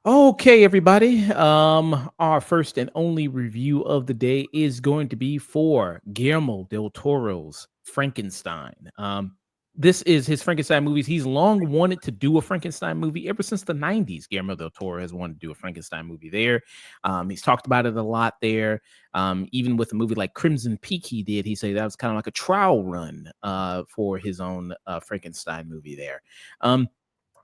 Okay, everybody. Our first and only review of the day is going to be for Guillermo del Toro's Frankenstein. This is his Frankenstein movies. He's long wanted to do a Frankenstein movie ever since the 90s. Guillermo del Toro has wanted to do a Frankenstein movie there. He's talked about it a lot there. Even with a movie like Crimson Peak, he did. He said that was kind of like a trial run for his own Frankenstein movie there.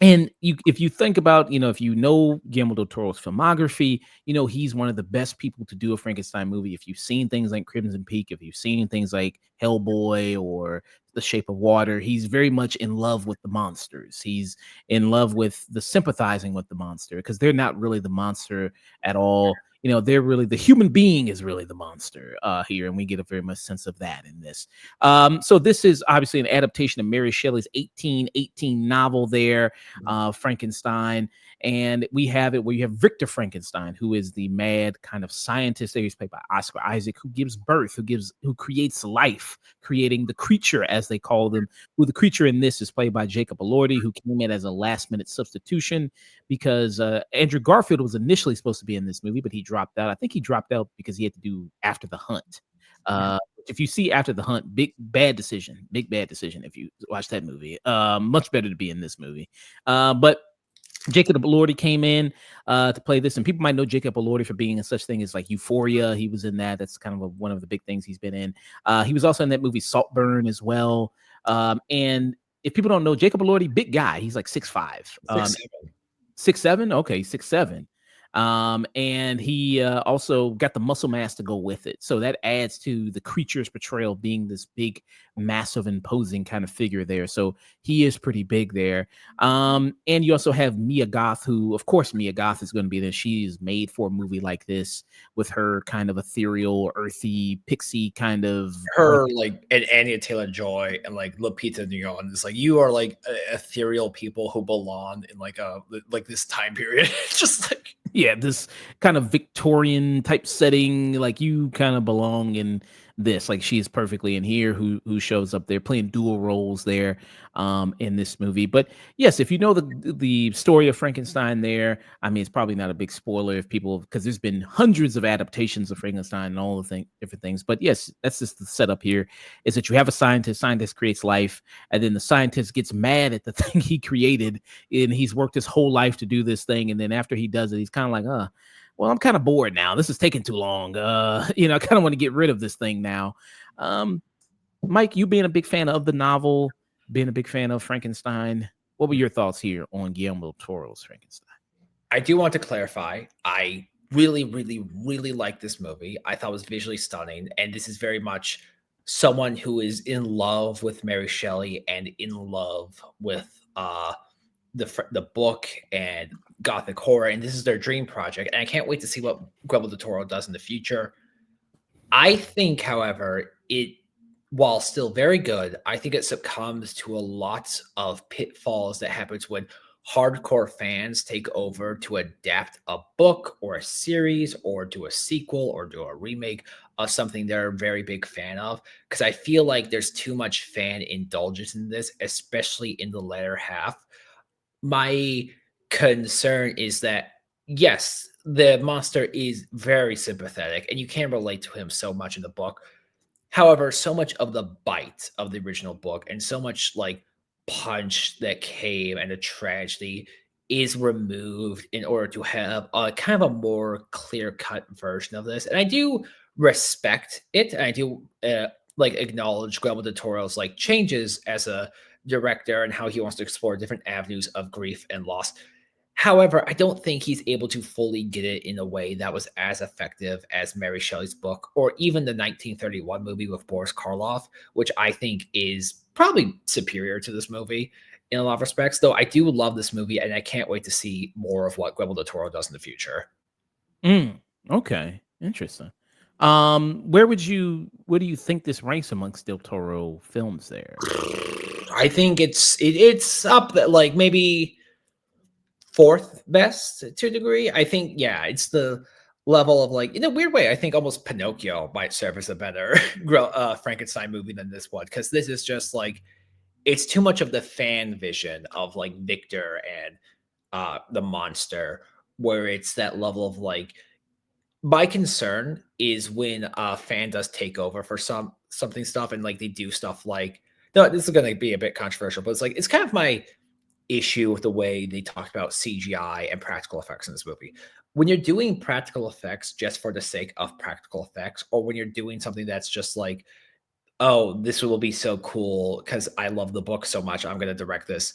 And if you think about, if you know Guillermo del Toro's filmography, he's one of the best people to do a Frankenstein movie. If you've seen things like Crimson Peak, if you've seen things like Hellboy or The Shape of Water, he's very much in love with the monsters. He's in love with the sympathizing with the monster because they're not really the monster at all. They're really the human being is really the monster here, and we get a very much sense of that in this. So this is obviously an adaptation of Mary Shelley's 1818 novel there, Frankenstein. And we have it where you have Victor Frankenstein, who is the mad kind of scientist there. He's played by Oscar Isaac, who gives birth, who creates life, creating the creature, as they call them. Who the creature in this is played by Jacob Elordi, who came in as a last-minute substitution because Andrew Garfield was initially supposed to be in this movie, but he dropped out. I think he dropped out because he had to do After the Hunt. If you see After the Hunt, big bad decision if you watch that movie. Much better to be in this movie. But Jacob Elordi came in to play this, and people might know Jacob Elordi for being in such thing as like Euphoria. He was in that. That's kind of one of the big things he's been in. He was also in that movie Saltburn as well. And if people don't know, Jacob Elordi, big guy. He's like 6'5". 6'7". Okay, 6'7". And he also got the muscle mass to go with it. So that adds to the creature's portrayal being this big, massive, imposing kind of figure there. So he is pretty big there. And you also have Mia Goth, who, of course, Mia Goth is going to be there. She is made for a movie like this with her kind of ethereal, earthy, pixie kind of her like and Anya Taylor-Joy and like Lupita Nyong'o. It's like you are like ethereal people who belong in like this time period. Just like this kind of Victorian type setting, like you kind of belong in this. Like she is perfectly in here. Who shows up there playing dual roles there in this movie. But yes, if you know the story of Frankenstein there, I mean, it's probably not a big spoiler if people, because there's been hundreds of adaptations of Frankenstein and all the different things. But yes, that's just the setup here, is that you have a scientist creates life, and then the scientist gets mad at the thing he created, and he's worked his whole life to do this thing, and then after he does it, he's kind of like, well, I'm kind of bored now. This is taking too long. I kind of want to get rid of this thing now. Mike, you being a big fan of the novel, being a big fan of Frankenstein, what were your thoughts here on Guillermo del Toro's Frankenstein? I do want to clarify. I really, really, really like this movie. I thought it was visually stunning. And this is very much someone who is in love with Mary Shelley and in love with the book and gothic horror, and this is their dream project, and I can't wait to see what Guillermo del Toro does in the future. I think, however, while still very good, I think it succumbs to a lot of pitfalls that happens when hardcore fans take over to adapt a book or a series or do a sequel or do a remake of something they're a very big fan of, because I feel like there's too much fan indulgence in this, especially in the latter half. My concern is that, yes, the monster is very sympathetic and you can relate to him so much in the book. However, so much of the bite of the original book and so much like punch that came and the tragedy is removed in order to have a kind of a more clear-cut version of this. And I do respect it. And I do acknowledge Guillermo del Toro's like changes as a director and how he wants to explore different avenues of grief and loss. However, I don't think he's able to fully get it in a way that was as effective as Mary Shelley's book or even the 1931 movie with Boris Karloff, which I think is probably superior to this movie in a lot of respects. Though I do love this movie and I can't wait to see more of what Guillermo del Toro does in the future. Okay, interesting. Where do you think this ranks amongst Del Toro films there? I think it's up that like maybe fourth best to a degree. I think, yeah, it's the level of like, in a weird way, I think almost Pinocchio might serve as a better Frankenstein movie than this one, because this is just like, it's too much of the fan vision of like Victor and the monster, where it's that level of like, my concern is when a fan does take over for something stuff and like they do stuff like, no, this is going to be a bit controversial, but it's like, it's kind of my issue with the way they talked about CGI and practical effects in this movie. When you're doing practical effects just for the sake of practical effects, or when you're doing something that's just like, oh, this will be so cool because I love the book so much, I'm going to direct this.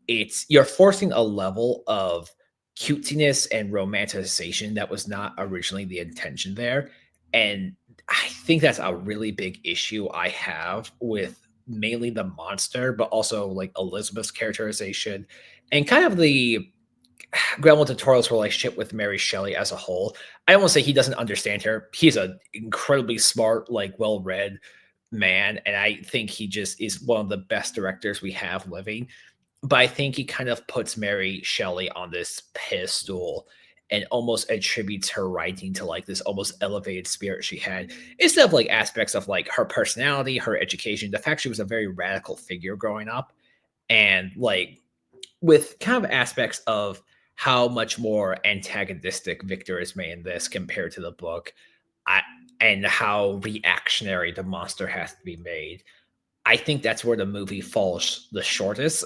It's, you're forcing a level of cutesiness and romanticization that was not originally the intention there. And I think that's a really big issue I have with mainly the monster, but also like Elizabeth's characterization and kind of the Guillermo del Toro's relationship with Mary Shelley as a whole. I won't say he doesn't understand her. He's an incredibly smart, like well-read man, and I think he just is one of the best directors we have living. But I think he kind of puts Mary Shelley on this pedestal and almost attributes her writing to like this almost elevated spirit she had, instead of like aspects of like her personality, her education, the fact she was a very radical figure growing up, and like with kind of aspects of how much more antagonistic Victor is made in this compared to the book, I, and how reactionary the monster has to be made. I think that's where the movie falls the shortest,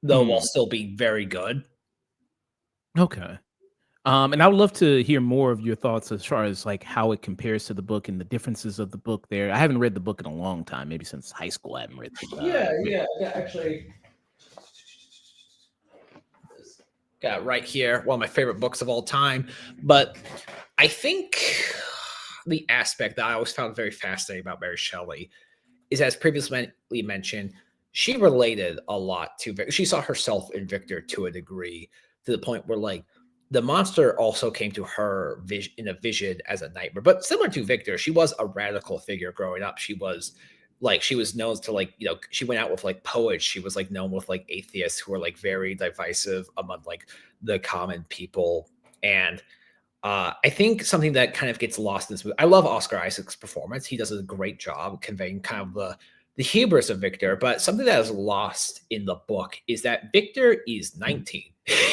though while Mm, still being very good. okay. And I would love to hear more of your thoughts as far as like how it compares to the book and the differences of the book there. I haven't read the book in a long time, maybe since high school. I haven't read Yeah, read. yeah, yeah. Actually, got right here one of my favorite books of all time. But I think the aspect that I always found very fascinating about Mary Shelley is, as previously mentioned, she related a lot to Victor. She saw herself in Victor to a degree, to the point where like the monster also came to her in a vision as a nightmare. But similar to Victor, she was a radical figure growing up. She was like, she was known to like, you know, she went out with like poets. She was like known with like atheists who were like very divisive among like the common people. And I think something that kind of gets lost in this movie. I love Oscar Isaac's performance. He does a great job conveying kind of the hubris of Victor. But something that is lost in the book is that Victor is 19.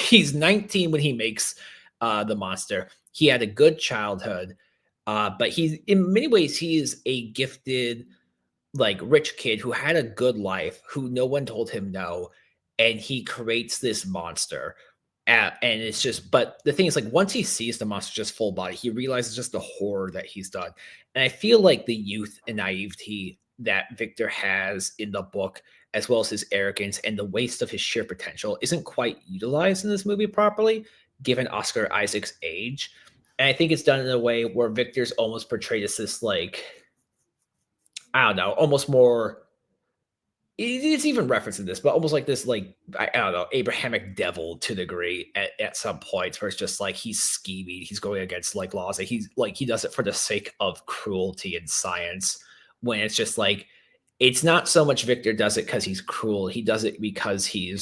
He's 19 when he makes the monster. He had a good childhood, but he's, in many ways, he is a gifted, like rich kid who had a good life, who no one told him no, and he creates this monster. And it's just, but the thing is, like, once he sees the monster just full body, he realizes just the horror that he's done. And I feel like the youth and naivety that Victor has in the book, as well as his arrogance and the waste of his sheer potential, isn't quite utilized in this movie properly, given Oscar Isaac's age. And I think it's done in a way where Victor's almost portrayed as this like, I don't know, almost more, it's even referencing this, but almost like this, like, I don't know, Abrahamic devil to the degree at some points, where it's just like he's scheming, he's going against like laws, and he's like he does it for the sake of cruelty and science. When it's just like, it's not so much Victor does it because he's cruel, he does it because he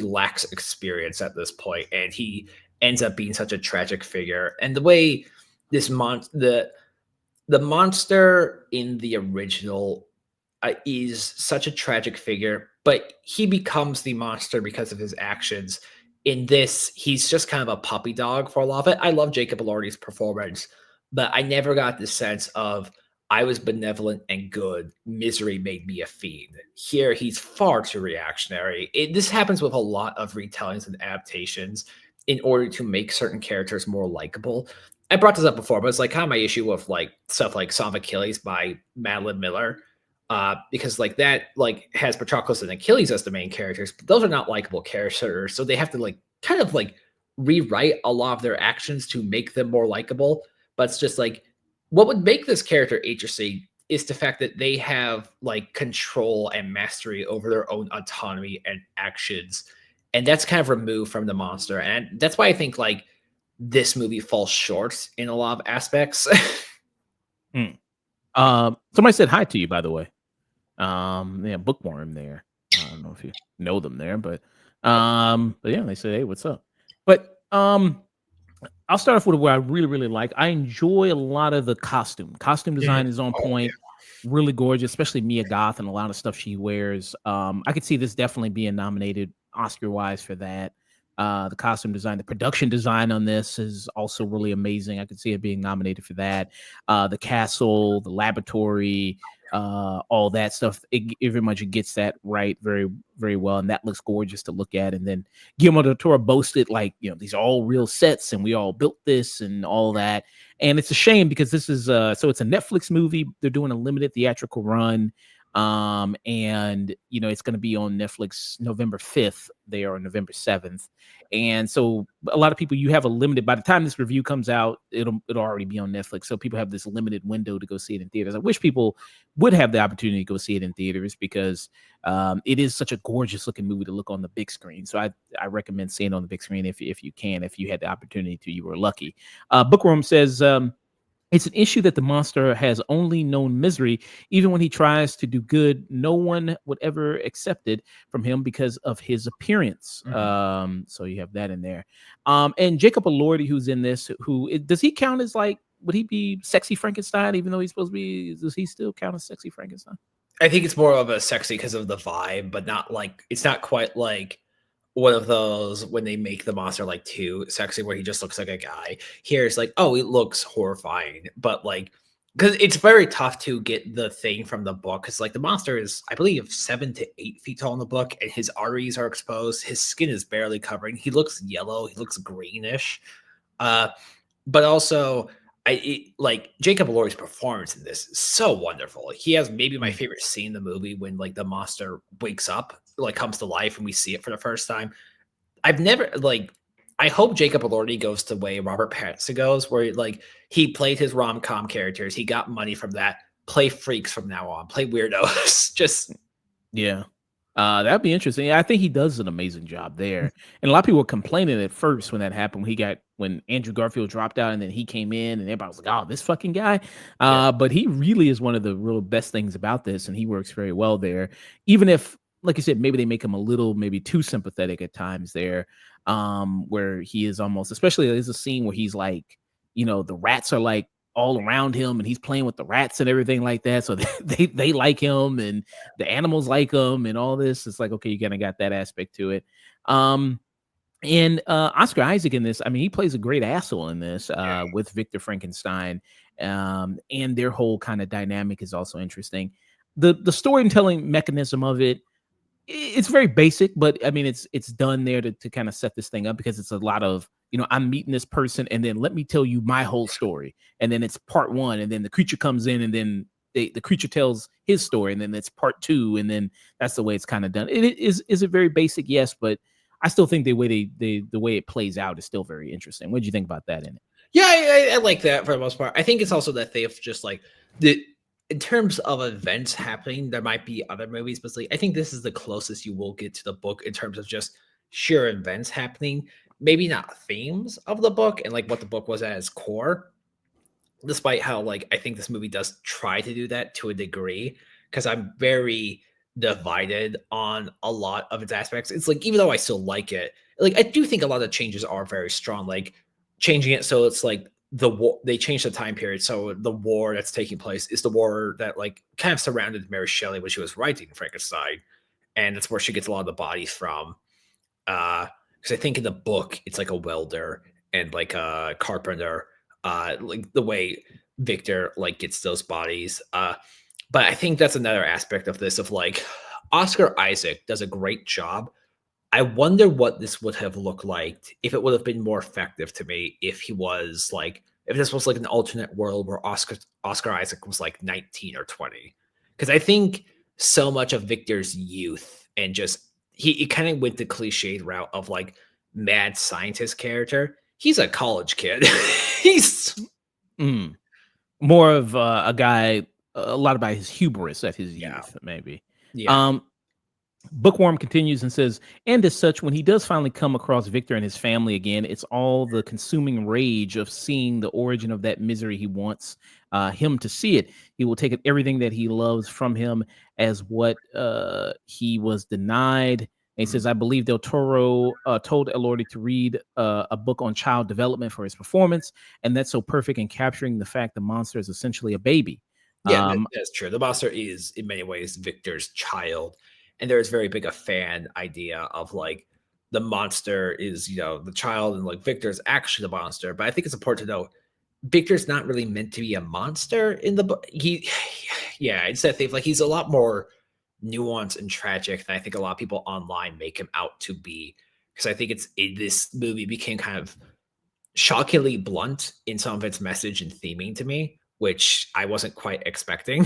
lacks experience at this point, and he ends up being such a tragic figure. And the way this the monster in the original is such a tragic figure, but he becomes the monster because of his actions. In this, he's just kind of a puppy dog for a lot of it. I love Jacob Elordi's performance, but I never got the sense of I was benevolent and good. Misery made me a fiend. Here, he's far too reactionary. This happens with a lot of retellings and adaptations in order to make certain characters more likable. I brought this up before, but it's like kind of my issue with like stuff like Song of Achilles by Madeline Miller, because like that like has Patroclus and Achilles as the main characters, but those are not likable characters, so they have to like kind of like rewrite a lot of their actions to make them more likable. But it's just like, what would make this character interesting is the fact that they have like control and mastery over their own autonomy and actions, and that's kind of removed from the monster, and that's why I think like this movie falls short in a lot of aspects. Mm. Somebody said hi to you, by the way. Yeah, bookworm there. I don't know if you know them there, but yeah, they said, "Hey, what's up?" But I'll start off with what I really, really like. I enjoy a lot of the costume. Costume Mhm. design is on Oh, point, really gorgeous, especially Mia Goth and a lot of stuff she wears. I could see this definitely being nominated Oscar wise for that. The costume design, the production design on this is also really amazing. I could see it being nominated for that. The castle, the laboratory, all that stuff. It very much gets that right very, very well, and that looks gorgeous to look at. And then Guillermo del Toro boasted like, these are all real sets and we all built this and all that. And it's a shame because this is so it's a Netflix movie. They're doing a limited theatrical run. And it's going to be on Netflix November 5th there or November 7th. And so a lot of people, you have a limited, by the time this review comes out, it'll already be on Netflix. So people have this limited window to go see it in theaters. I wish people would have the opportunity to go see it in theaters because it is such a gorgeous looking movie to look on the big screen. So I recommend seeing it on the big screen if you can, if you had the opportunity to, you were lucky. Bookworm says, it's an issue that the monster has only known misery. Even when he tries to do good, no one would ever accept it from him because of his appearance. mhm. So you have that in there. And Jacob Elordi, who's in this, does he count as like, would he be sexy Frankenstein, even though he's supposed to be, does he still count as sexy Frankenstein? I think it's more of a sexy because of the vibe, but not like it's not quite like one of those when they make the monster like too sexy where he just looks like a guy. Here it's like, oh, it looks horrifying, but like because it's very tough to get the thing from the book because like the monster is, I believe, 7 to 8 feet tall in the book, and his arteries are exposed. His skin is barely covering. He looks yellow. He looks greenish. Uh, but also, like Jacob Elordi's performance in this is so wonderful. He has maybe my Mm. favorite scene in the movie when like the monster wakes up, like comes to life, and we see it for the first time. I've never like. I hope Jacob Elordi goes the way Robert Pattinson goes, where like he played his rom com characters, he got money from that. Play freaks from now on. Play weirdos. Just Yeah. That'd be interesting. Yeah, I think he does an amazing job there. And a lot of people were complaining at first when that happened, when Andrew Garfield dropped out and then he came in and everybody was like, oh, this fucking guy. yeah, But he really is one of the real best things about this, and he works very well there. Even if, like you said, maybe they make him a little, maybe too sympathetic at times there, where he is almost, especially there's a scene where he's like, the rats are like all around him and he's playing with the rats and everything like that. So they like him and the animals like him and all this. It's like, okay, you kind of got that aspect to it. Um, and Oscar Isaac in this, I mean, he plays a great asshole in this yeah. with Victor Frankenstein. And their whole kind of dynamic is also interesting. The storytelling mechanism of it, it's very basic, but I mean, it's done there to kind of set this thing up because it's a lot of, I'm meeting this person and then let me tell you my whole story. And then it's part one, and then the creature comes in, and then the creature tells his story, and then it's part two, and then that's the way it's kind of done. Is it very basic? Yes, but I still think the way it plays out is still very interesting. What did you think about that in it? Yeah, I like that for the most part. I think it's also that they've just like the in terms of events happening, there might be other movies, but like I think this is the closest you will get to the book in terms of just sheer events happening. Maybe not themes of the book and like what the book was at its core, despite how like I think this movie does try to do that to a degree because I'm very divided on a lot of its aspects. It's like even though I still like it, like I do think a lot of changes are very strong. Like changing it so it's like the war they changed the time period so the war that's taking place is the war that like kind of surrounded Mary Shelley when she was writing Frankenstein, and that's where she gets a lot of the bodies from. Because I think in the book it's like a welder and like a carpenter, like the way Victor like gets those bodies. But I think that's another aspect of this of like Oscar Isaac does a great job. I wonder what this would have looked like if it would have been more effective to me if he was like if this was like an alternate world where Oscar Isaac was like 19 or 20. Because I think so much of Victor's youth and just he kind of went the cliched route of like mad scientist character. He's a college kid. He's Mm. More of a guy, a lot about his hubris at his yeah. youth, maybe. Yeah. Um, Bookworm continues and says, and as such, when he does finally come across Victor and his family again, it's all the consuming rage of seeing the origin of that misery he wants him to see it. He will take everything that he loves from him as what he was denied, he Mhm. says, I believe Del Toro told Elordi to read a book on child development for his performance, and that's so perfect in capturing the fact the monster is essentially a baby. Yeah, Um, that's true. The monster is in many ways Victor's child, and there is very big a fan idea of like the monster is the child, and like Victor is actually the monster. But I think it's important to know Victor's not really meant to be a monster in the book. Yeah, it's that thing. Like he's a lot more nuanced and tragic than I think a lot of people online make him out to be. Because I think this movie became kind of shockingly blunt in some of its message and theming to me, which I wasn't quite expecting.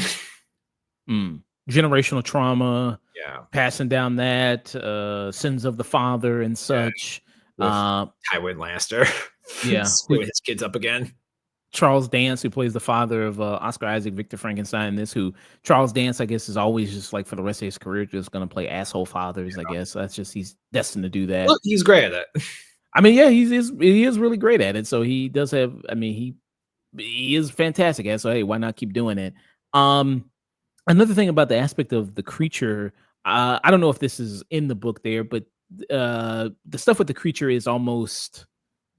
Generational trauma, Yeah, passing down that sins of the father and yeah, such. with Uh, Tywin Lannister yeah, screwing his kids up again. Charles Dance, who plays the father of Oscar Isaac, Victor Frankenstein, in this, who Charles Dance, I guess, is always just like for the rest of his career, just going to play asshole fathers. I guess that's just he's destined to do that. Look, he's great at it. I mean, yeah, he is really great at it. So he does have. I mean, he is fantastic at it. So hey, why not keep doing it? Um, Another thing about the aspect of the creature, I don't know if this is in the book there, but the stuff with the creature is almost.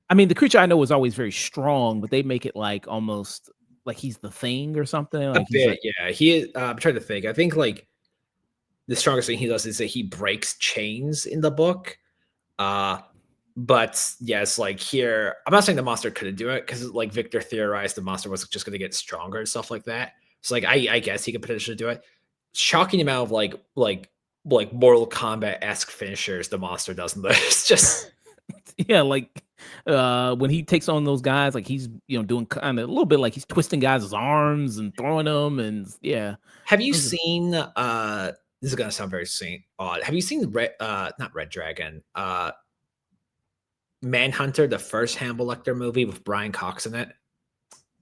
I mean, the creature I know is always very strong, but they make it like almost like he's the thing or something. A Like he's bit, like, yeah. He I'm trying to think. I think like the strongest thing he does is that he breaks chains in the book. Uh but yes, like here, I'm not saying the monster couldn't do it because like Victor theorized the monster was just gonna get stronger and stuff like that. So like I guess he could potentially do it. Shocking amount of like Mortal Kombat esque finishers the monster does in this. Just yeah, like when he takes on those guys, like he's doing kind of a little bit like he's twisting guys' arms and throwing them, and yeah, have you those are- seen this is gonna sound very odd. Have you seen Red not Red Dragon, Manhunter, the first Hannibal Lecter movie with Brian Cox in it?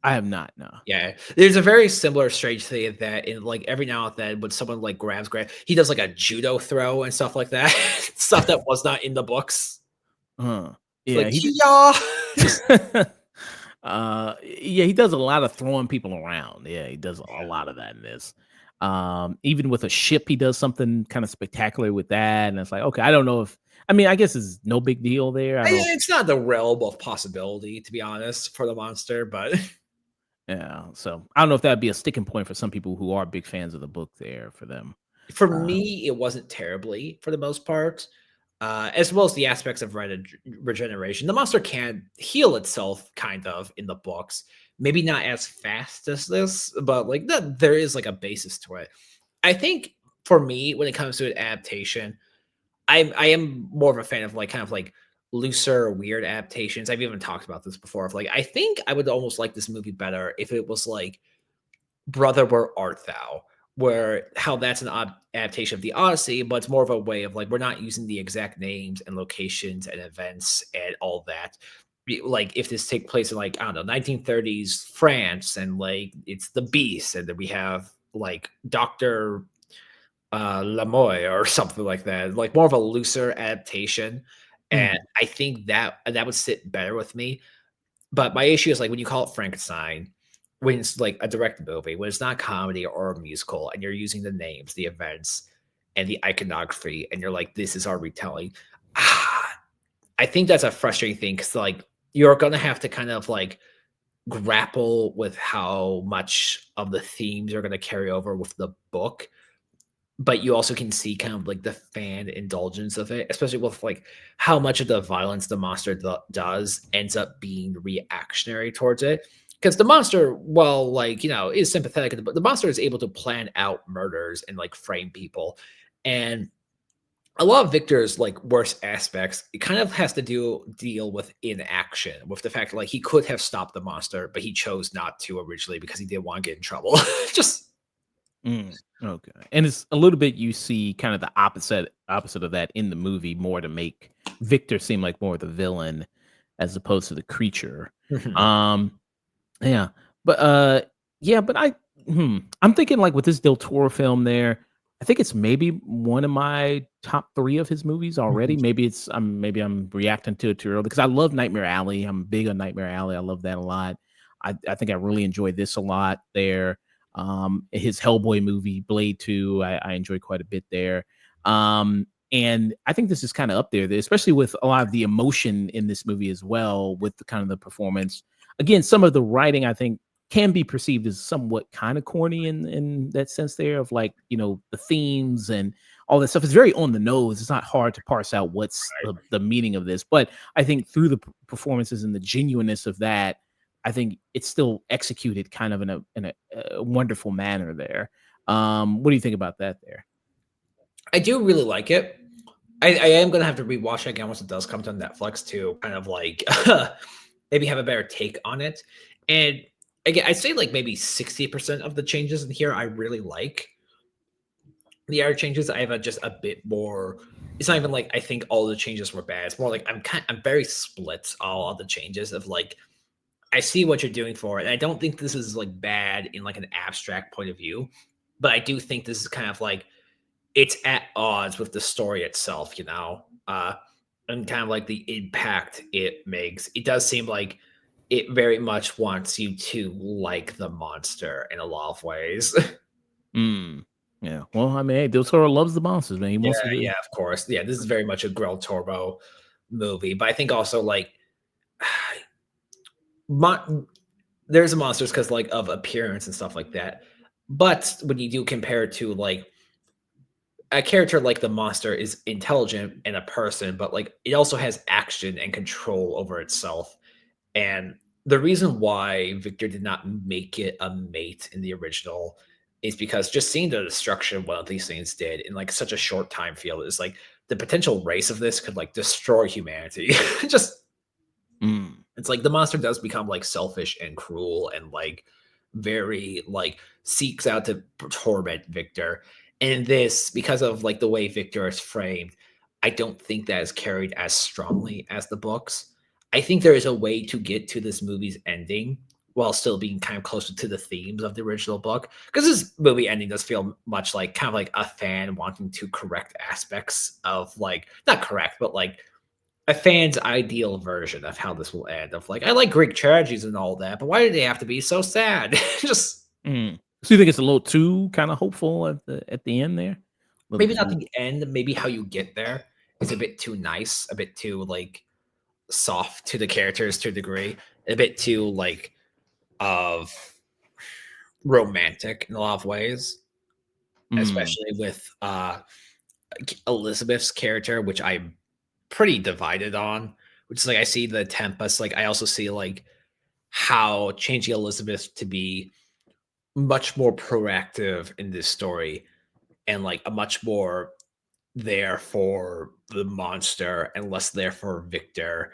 I have not. No. Yeah, there's a very similar strange thing that in like every now and then when someone like grab, he does like a judo throw and stuff like that, stuff that was not in the books. It's Yeah, like he did. yeah, just Yeah, he does a lot of throwing people around. Yeah, he does a lot of that in this. Even with a ship, he does something kind of spectacular with that. And it's like, okay, I don't know if I mean, I guess it's no big deal there. I don't know if it's not the realm of possibility to be honest for the monster, but yeah, so I don't know if that'd be a sticking point for some people who are big fans of the book there for them. for Uh, me, it wasn't terribly for the most part, as well as the aspects of regeneration. The monster can heal itself, kind of, in the books. Maybe not as fast as this, but like there is like a basis to it. I think for me, when it comes to an adaptation, I am more of a fan of like kind of like looser, weird adaptations. I've even talked about this before. Of like, I think I would almost like this movie better if it was like Brother, Where Art Thou? Where how that's an adaptation of the Odyssey, but it's more of a way of like we're not using the exact names and locations and events and all that. Like if this take place in like I don't know 1930s France and like it's the Beast and then we have like Doctor Lamoy or something like that, like more of a looser adaptation. And mhm. I think that would sit better with me but my issue is like when you call it Frankenstein, when it's like a direct movie, when it's not comedy or a musical, and you're using the names, the events, and the iconography, and you're like, this is our retelling. Ah, I think that's a frustrating thing because like you're gonna have to kind of like grapple with how much of the themes are gonna carry over with the book but you also can see kind of like the fan indulgence of it, especially with like how much of the violence the monster does ends up being reactionary towards it. Because the monster, well, like is sympathetic, but the monster is able to plan out murders and like frame people. And a lot of Victor's like worst aspects, it kind of has to deal with inaction, with the fact like he could have stopped the monster, but he chose not to originally because he didn't want to get in trouble. Just Okay, and it's a little bit you see kind of the opposite of that in the movie, more to make Victor seem like more of the villain as opposed to the creature. Um, Yeah, but, yeah, but I'm thinking, like, with this Del Toro film there, I think it's maybe one of my top 3 of his movies already. Maybe I'm reacting to it too early because I love Nightmare Alley. I'm big on Nightmare Alley. I love that a lot. I think I really enjoyed this a lot there. His Hellboy movie, Blade 2, I enjoy quite a bit there. And I think this is kind of up there, especially with a lot of the emotion in this movie as well, with the kind of the performance. Again, some of the writing I think can be perceived as somewhat kind of corny in that sense there of like, the themes and all that stuff is very on the nose. It's not hard to parse out what's the meaning of this, but I think through the performances and the genuineness of that, I think it's still executed kind of in a wonderful manner there. What do you think about that there? I do really like it. I am gonna have to rewatch it again once it does come to Netflix to kind of like maybe have a better take on it. And again, I'd say like maybe 60% of the changes in here I really like. The other changes I have just a bit more. It's not even like I think all the changes were bad. It's more like I'm very split on all the changes of like I see what you're doing for it. And I don't think this is like bad in like an abstract point of view, but I do think this is kind of like it's at odds with the story itself, and kind of like the impact it makes. It does seem like it very much wants you to like the monster in a lot of ways. Mm. Yeah. Well, I mean, hey, Del Toro loves the monsters, man. He Yeah, wants to do. yeah, of course. Yeah, this is very much a Grell Turbo movie, but I think also like mon- there's monsters because like of appearance and stuff like that. But when you do compare it to like a character like the monster is intelligent and a person, but like it also has action and control over itself. And the reason why Victor did not make it a mate in the original is because just seeing the destruction one of these things did in like such a short time field is like the potential race of this could like destroy humanity. Just Mm. it's like the monster does become like selfish and cruel and like very like seeks out to torment Victor. And this, because of like the way Victor is framed, I don't think that is carried as strongly as the books. I think there is a way to get to this movie's ending while still being kind of closer to the themes of the original book. Because this movie ending does feel much like kind of like a fan wanting to correct aspects of like not correct, but like a fan's ideal version of how this will end. Of like, I like Greek tragedies and all that, but why do they have to be so sad? Just Mm. So you think it's a little too kind of hopeful at the end there? A little maybe bit not too. the end. Maybe how you get there is a bit too nice, a bit too like soft to the characters to a degree, a bit too like of romantic in a lot of ways, Mm. especially with Elizabeth's character, which I'm pretty divided on. Which is like I see the Tempest, like I also see like how changing Elizabeth to be much more proactive in this story and like a much more there for the monster and less there for Victor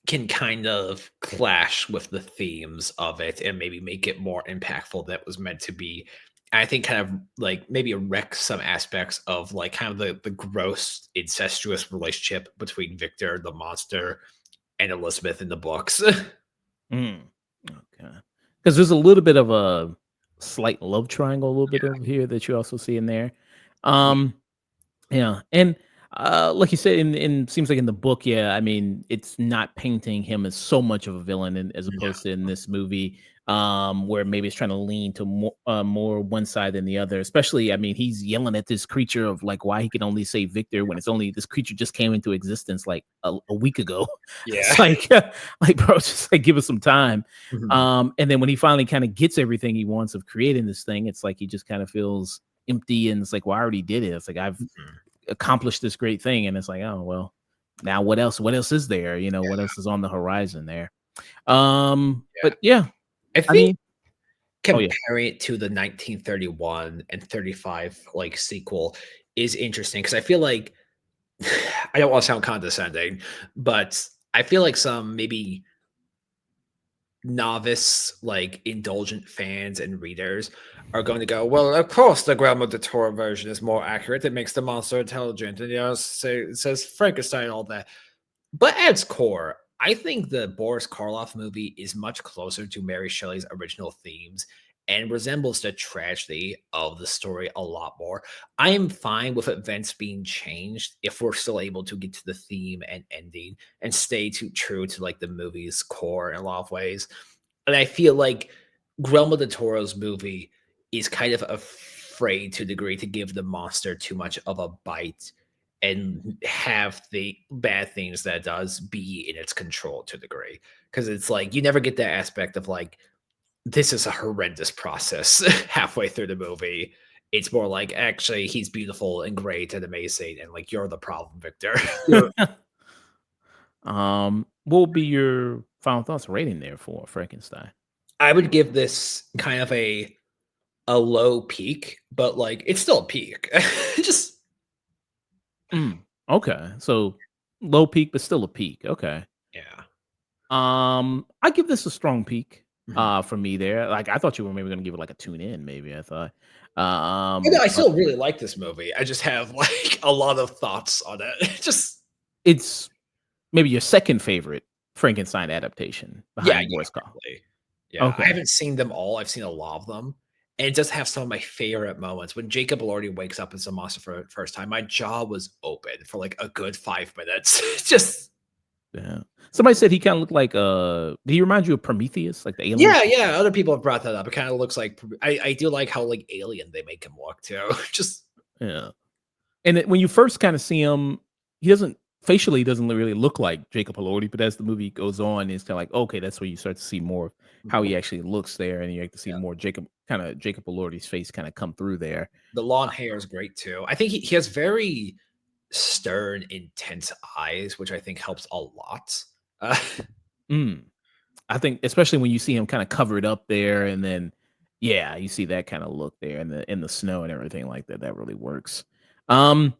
can kind of clash with the themes of it and maybe make it more impactful than it was meant to be. And I think kind of like maybe wreck some aspects of like kind of the gross incestuous relationship between Victor the monster and Elizabeth in the books. Mm. Okay. Because there's a little bit of a slight love triangle, a little bit over here that you also see in there. Yeah. Um, Yeah, and, like you said, in seems like in the book, yeah, I mean, it's not painting him as so much of a villain as No. opposed to in this movie, where maybe it's trying to lean to more one side than the other. Especially, I mean, he's yelling at this creature of like why he can only save Victor when it's only this creature just came into existence like a week ago. Yeah. It's like, like bro, just like give us some time. Mhm. And then when he finally kind of gets everything he wants of creating this thing, it's like he just kind of feels empty and it's like, well, I already did it. It's like I've Mhm. accomplished this great thing, and it's like, oh well, now what else is there, what Yeah. else is on the horizon there? Yeah. But yeah, I I think mean, oh yeah. comparing it to the 1931 and 35 like sequel is interesting because I feel like I don't want to sound condescending, but I feel like some maybe novice, like indulgent fans and readers are going to go, well, of course the Guillermo del Toro version is more accurate. It makes the monster intelligent, and say it says Frankenstein and all that. But at its core, I think the Boris Karloff movie is much closer to Mary Shelley's original themes and resembles the tragedy of the story a lot more. I am fine with events being changed if we're still able to get to the theme and ending and stay too true to like the movie's core in a lot of ways. And I feel like Guillermo del Toro's movie is kind of afraid to a degree to give the monster too much of a bite and have the bad things that it does be in its control to a degree. Because it's like you never get that aspect of like this is a horrendous process halfway through the movie. It's more like actually he's beautiful and great and amazing, and like you're the problem, Victor. What would be your final thoughts rating there for Frankenstein? I would give this kind of a low peak, but like it's still a peak. Just Mm, okay, so low peak, but still a peak. Okay. yeah. I give this a strong peak. Mhm. For me there. Like I thought you were maybe gonna give it like a tune in. Maybe I thought. Oh, no, I But still really like this movie. I just have like a lot of thoughts on it. Just it's maybe your second favorite Frankenstein adaptation yeah, behind yeah, Boys Call. really. Yeah, I Okay. haven't seen them all. I've seen a lot of them. And it does have some of my favorite moments. When Jacob Elordi wakes up as a monster for the first time, my jaw was open for like a good 5 minutes. Just Yeah. Somebody said he kind of looked like do he remind you of Prometheus, like the alien? yeah, yeah. Other people have brought that up. It kind of looks like I do like how like alien they make him look too. Just Yeah. And when you first kind of see him, he doesn't facially he doesn't really look like Jacob Elordi, but as the movie goes on, it's kind of like okay, that's where you start to see more of how mhm, he actually looks there, and you get to see yeah. more Jacob Elordi's face kind of come through there. The long hair is great too. I think he has very stern, intense eyes, which I think helps a lot. Uh, Mm. I think especially when you see him kinda covered up there and then yeah, you see that kinda look there in the snow and everything like that, that really works. Um,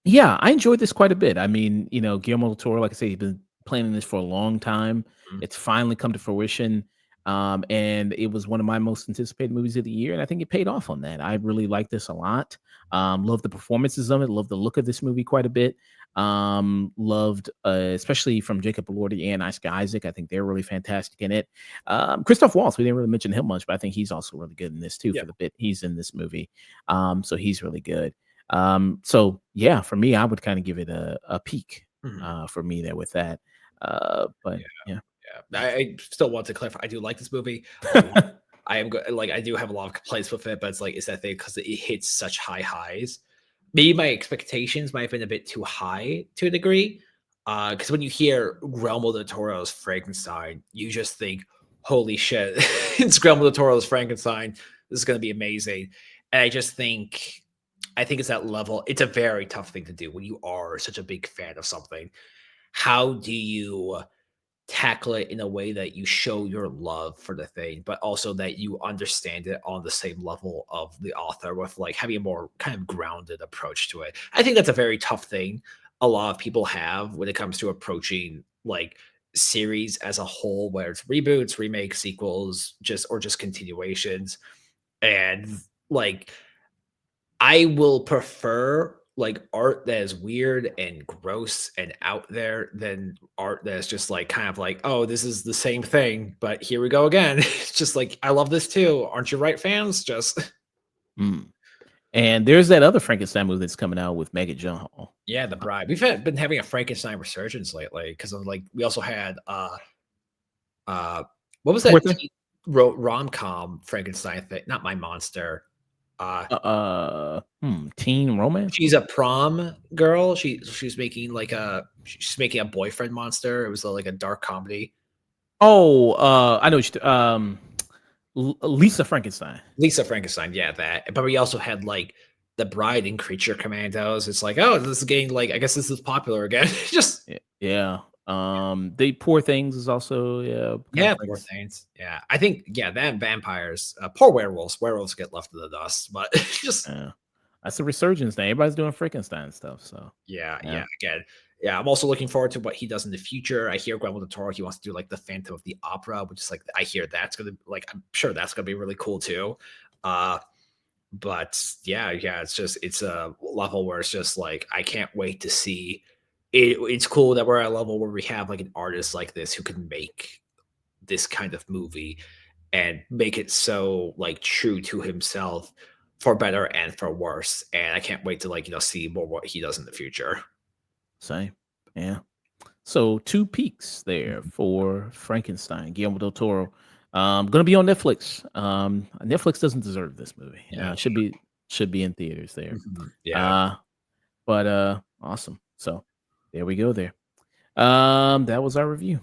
yeah, I enjoyed this quite a bit. I mean, Guillermo del Toro, like I say, he's been planning this for a long time. mm, It's finally come to fruition. And it was one of my most anticipated movies of the year, and I think it paid off on that. I really like this a lot. Love the performances of it, love the look of this movie quite a bit. Loved especially from Jacob Elordi and Oscar Isaac. I think they're really fantastic in it. Christoph Waltz, we didn't really mention him much, but I think he's also really good in this too yeah. for the bit he's in this movie. So he's really good. So yeah, for me, I would kind of give it a peak Mhm. for me there with that. But Yeah, yeah. yeah. I still want to clarify. I do like this movie a lot. I am like I do have a lot of complaints with it, but it's like it's that thing because it hits such high highs. Maybe my expectations might have been a bit too high to a degree. Because when you hear Guillermo del Toro's Frankenstein, you just think, "Holy shit, it's Guillermo del Toro's Frankenstein. This is going to be amazing." And I think it's that level. It's a very tough thing to do when you are such a big fan of something. How do you tackle it in a way that you show your love for the thing, but also that you understand it on the same level of the author with like having a more kind of grounded approach to it. I think that's a very tough thing a lot of people have when it comes to approaching like series as a whole, where it's reboots, remakes, sequels, just continuations. And like I will prefer like art that is weird and gross and out there than art that's just like kind of like, oh, this is the same thing, but here we go again. It's just like, I love this too. Aren't you right, fans? Just Mm. And there's that other Frankenstein movie that's coming out with Maggie Gyllenhaal. yeah, the bride. Been having a Frankenstein resurgence lately because of like we also had uh what was Poor that thing. rom-com Frankenstein thing? Not My Monster. Uh Teen romance She's movie. a prom girl. She's making like she's making a boyfriend monster. It was like a dark comedy. Oh, I know. Lisa Frankenstein. Lisa Frankenstein, yeah, that. But we also had like The Bride and Creature Commandos. It's like, oh, this is getting like I guess this is popular again. Just Yeah. The Poor Things is also yeah kind of yeah, poor Frankenstein. things. Yeah, I think yeah, that and vampires. Poor werewolves. Werewolves get left in the dust, but just Yeah, that's a resurgence now. Everybody's doing Frankenstein stuff. So yeah, yeah. yeah. Again, yeah. I'm also looking forward to what he does in the future. I hear Guillermo del Toro he wants to do like the Phantom of the Opera, which is like I hear that's gonna like I'm sure that's gonna be really cool too. Uh, but yeah, yeah, it's a level where it's just like I can't wait to see it. It's cool that we're at a level where we have like an artist like this who can make this kind of movie and make it so like true to himself for better and for worse. And I can't wait to like see more what he does in the future. Same. Yeah. So two peaks there Mhm. for Frankenstein, Guillermo del Toro. Gonna be on Netflix. Netflix doesn't deserve this movie. Yeah. Should be in theaters there. Mhm. Yeah. Uh, but Awesome. So there we go there. That was our review.